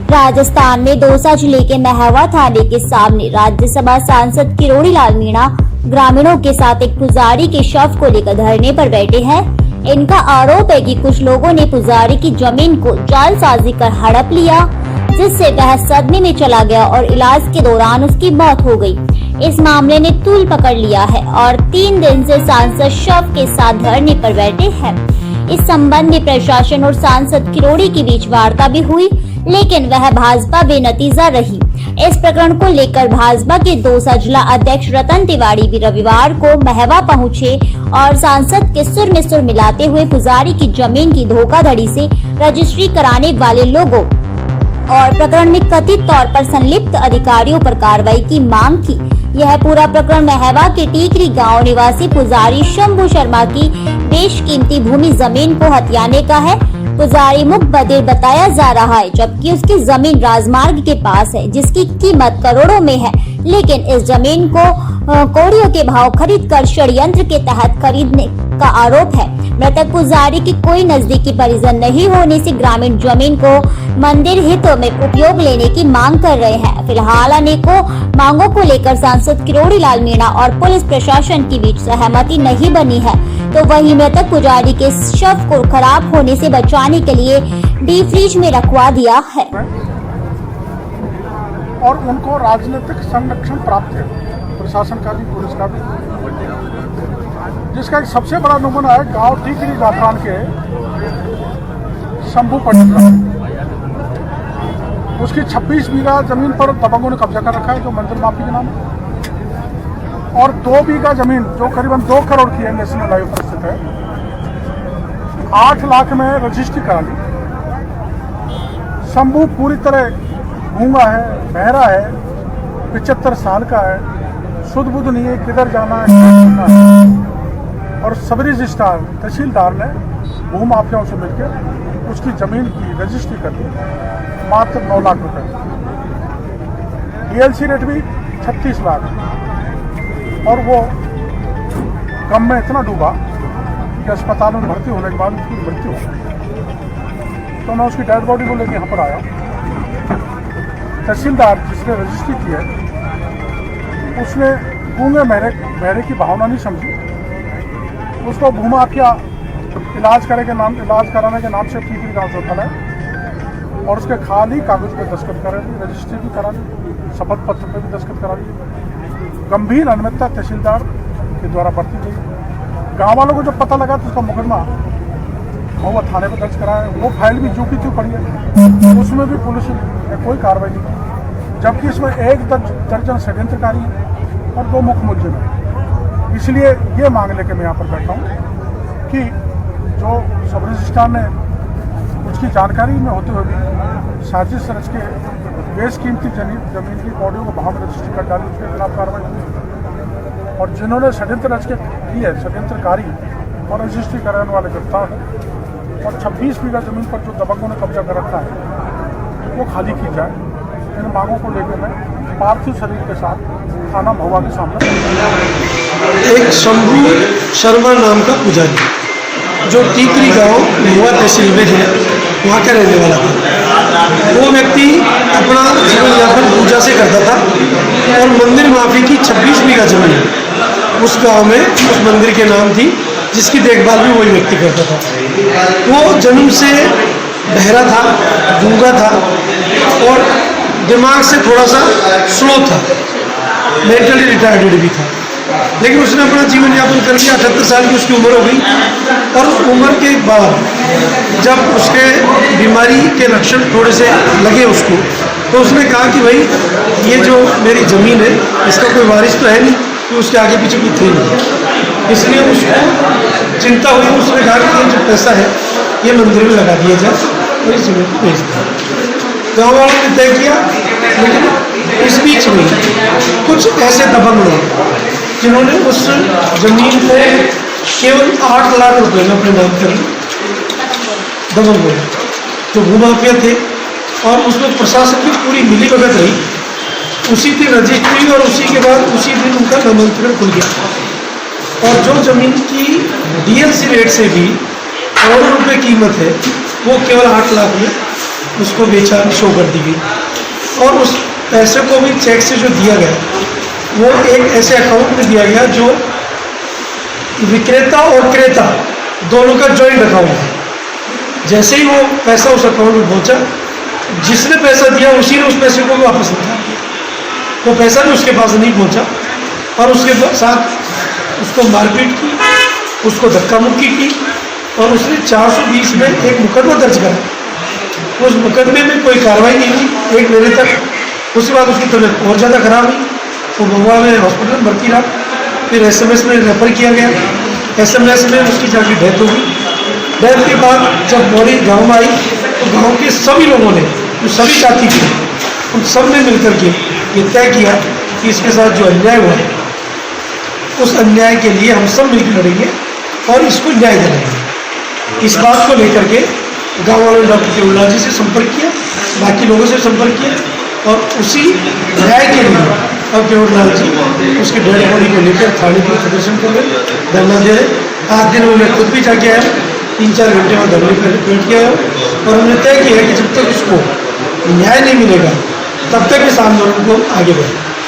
राजस्थान में दौसा जिले के महवा थाने के सामने राज्यसभा सांसद किरोड़ी लाल मीणा ग्रामीणों के साथ एक पुजारी के शव को लेकर धरने पर बैठे हैं। इनका आरोप है कि कुछ लोगों ने पुजारी की जमीन को जालसाजी कर हड़प लिया, जिससे वह सदमे में चला गया और इलाज के दौरान उसकी मौत हो गई। इस मामले ने तूल पकड़ लिया है और 3 दिन से सांसद शव के साथ धरने पर बैठे हैं। इस संबंध में प्रशासन और सांसद किरोड़ी के बीच वार्ता भी हुई, लेकिन वह भाजपा बेनतीजा रही। इस प्रकरण को लेकर भाजपा के दौसा जिला अध्यक्ष रतन तिवारी भी रविवार को महवा पहुंचे और सांसद के सुर में सुर मिलाते हुए पुजारी की जमीन की धोखाधड़ी से रजिस्ट्री कराने वाले लोगों और प्रकरण में कथित तौर पर संलिप्त अधिकारियों पर कार्रवाई की मांग की। यह पूरा प्रकरण महवा के टीकरी गांव निवासी पुजारी शंभू शर्मा की बेशकीमती भूमि जमीन को हथियाने का है। पुजारी मुख बधिर बताया जा रहा है, जबकि उसकी जमीन राजमार्ग के पास है, जिसकी कीमत करोड़ों में है। लेकिन इस जमीन को कौड़ियों के भाव खरीदकर षड्यंत्र के तहत खरीदने का आरोप है। मृतक पुजारी की कोई नजदीकी परिजन नहीं होने से ग्रामीण जमीन को मंदिर हितों में उपयोग लेने की मांग कर रहे हैं। फिलहाल अनेकों मांगों को लेकर सांसद किरोड़ी लाल मीणा और पुलिस प्रशासन के बीच सहमति नहीं बनी है, तो वहीं मृतक पुजारी के शव को खराब होने से बचाने के लिए डीप फ्रीज में रखवा दिया है और उनको राजनीतिक संरक्षण प्राप्त है, प्रशासन का भी, पुलिस का भी, जिसका एक सबसे बड़ा नमूना है गांव टीकरी जाफरान के शंभू पंडित। उसकी 26 बीघा जमीन पर दबंगों ने कब्जा कर रखा है, जो मंदिर माफी के नाम है, और 2 बीघा जमीन जो करीबन 2 करोड़ की है, नेशनल हाईवे पर स्थित है, 8 लाख में रजिस्ट्री करा ली। शंभू पूरी तरह गूंगा है, बहरा है, 75 साल का है, शुद्ध बुद्ध नहीं है, किधर जाना है। और सब रजिस्ट्रार तहसीलदार ने भूमाफियाओं से मिलकर उसकी जमीन की रजिस्ट्री कर दी, मात्र 9 लाख रुपए। डीएलसी रेट भी 36 लाख, और वो गम में इतना डूबा कि अस्पताल में भर्ती होने के बाद उसकी मृत्यु हो गई। तो मैं उसकी डेड बॉडी को लेकर यहाँ पर आया। तहसीलदार जिसने रजिस्ट्री की है, उसने गूंगे बहरे की भावना नहीं समझी। उसको भूमाफिया इलाज कराने के नाम से टीकरी गांव से उठा है और उसके खाली कागज पे दस्तखत करा ली, रजिस्ट्री भी करा ली, शपथ पत्र पे भी दस्तखत करा ली। गंभीर अनियमितता तहसीलदार के द्वारा बरती गई। गाँव वालों को जब पता लगा तो उसका मुकदमा महुआ थाने पर दर्ज कराया। वो फाइल भी जो की त्यों पड़ी है, उसमें भी पुलिस ने कोई कार्रवाई नहीं की, जबकि इसमें 1 दर्जन षड्यंत्रकारी और 2 मुख्य मुलजिम है। इसलिए ये मांग लेकर मैं यहाँ पर बैठा हूँ कि जो सब रजिस्ट्रार ने उसकी जानकारी में होते हुए भी साजिश रच के बेशकीमती जमीन की कौड़ियों को भाव में रजिस्ट्री कर डाली, उसके खिलाफ कार्रवाई। और जिन्होंने षड्यंत्र रच के की है, षड्यंत्रकारी और रजिस्ट्री कराने वाले गिरफ्तार हैं। और 26 बीघा जमीन पर जो दबंगों ने कब्जा कर रखा है वो खाली की जाए। इन मांगों को लेकर मैं पार्थिव शरीर के साथ थाना महुआ के सामने। एक शंभू शर्मा नाम का पुजारी जो टीकरी गांव महुआ तहसील में है, वहाँ का रहने वाला था। वो व्यक्ति अपना जीवन यापन पूजा से करता था और मंदिर माफी की 26 बीघा जमीन उस गांव में उस मंदिर के नाम थी, जिसकी देखभाल भी वही व्यक्ति करता था। वो जन्म से बहरा था, गूंगा था और दिमाग से थोड़ा सा स्लो था, मेंटली रिटायर्ड भी था। लेकिन उसने अपना जीवन यापन कर लिया। 78 साल की उसकी उम्र हो गई और उम्र के बाद जब उसके बीमारी के लक्षण थोड़े से लगे उसको, तो उसने कहा कि भाई ये जो मेरी ज़मीन है इसका कोई वारिस तो है नहीं, कि उसके आगे पीछे कोई थे नहीं। इसलिए उसको चिंता हुई, उसने कहा कि ये जो पैसा है ये मंदिर में लगा दिया जाए और इस जमीन को बेच दिया। गाँव वालों ने तय किया, लेकिन इस बीच में कुछ ऐसे दबंग लोग जिन्होंने उस जमीन को केवल 8 लाख रुपए में अपने नाम कर दबंग हुए, जो भूमाफिया थे, और उसमें प्रशासन की पूरी मिलीभगत रही। उसी दिन रजिस्ट्री और उसी के बाद उसी दिन उनका नामांतरण खुल गया। और जो जमीन की डीएलसी रेट से भी करोड़ों रुपए कीमत है, वो केवल 8 लाख में उसको बेचा शो कर दी गई और उस पैसे को भी चेक से जो दिया गया वो एक ऐसे अकाउंट में दिया गया जो विक्रेता और क्रेता दोनों का जॉइंट अकाउंट है। जैसे ही वो पैसा उस अकाउंट में पहुंचा, जिसने पैसा दिया उसी ने उस पैसे को वापस लिया। वो पैसा भी उसके पास नहीं पहुंचा और उसके साथ उसको मारपीट की, उसको धक्का मुक्की की और उसने 420 में एक मुकदमा दर्ज करा। उस मुकदमे में कोई कार्रवाई नहीं हुई 1 महीने तक। उसके बाद उसकी तबीयत और ज़्यादा खराब हुई, वो महुआ में हॉस्पिटल में भर्ती रहा। फिर SMS में रेफर किया गया, SMS में उसकी जाके डेथ हो गई। डेथ के बाद जब बॉडी गाँव में आई तो गाँव के सभी लोगों ने, जो सभी जाति के, उन सब ने मिलकर के ये तय किया कि इसके साथ जो अन्याय हुआ है उस अन्याय के लिए हम सब मिलकर लड़ेंगे और इसको न्याय दिलाएंगे। इस बात को लेकर के गाँव वालों ने डॉक्टर केवललाल जी से संपर्क किया, बाकी लोगों से संपर्क किया और उसी न्याय के लिए अब केवललाल जी उसके डेड बॉडी को लेकर थाने पर प्रदर्शन कर रहे, धरना दे रहे। आज दिन में मैं खुद भी जाके आया, 3-4 घंटे में धरने पर बैठ गया और हमने तय किया कि जब तक उसको न्याय नहीं मिलेगा तब तक इस आंदोलन को आगे बढ़े।